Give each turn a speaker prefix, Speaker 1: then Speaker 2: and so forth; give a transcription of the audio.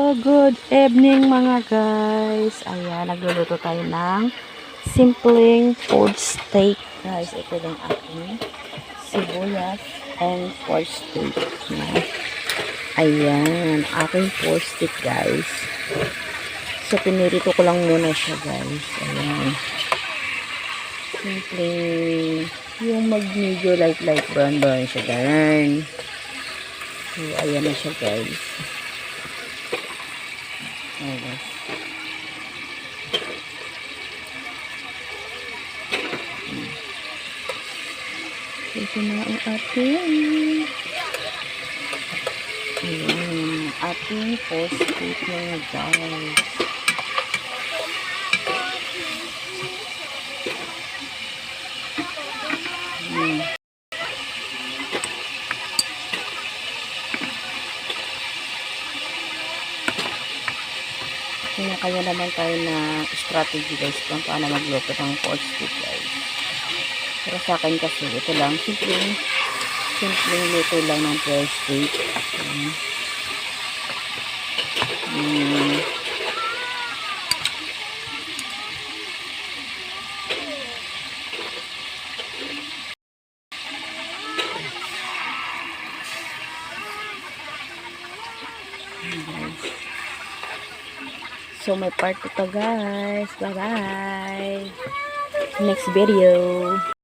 Speaker 1: Good evening mga guys. Ayan, nagluluto tayo ng simpleng pork steak. Guys, ito lang aking sibuyas and pork steak. Ayan, aking pork steak guys. So, pinirito ko lang muna siya guys. Ayan. Simpleng, yung mag-medyo light brown siya guys. So, ayan na siya guys. Ayan. Ito na ang ating pork steak na guys. Kaya naman tayo na strategy guys kung paano magluto ng pork steak guys. Pero sa akin kasi ito lang simpleng luto lang ng pork steak. So may part ito guys. Bye bye. Next video.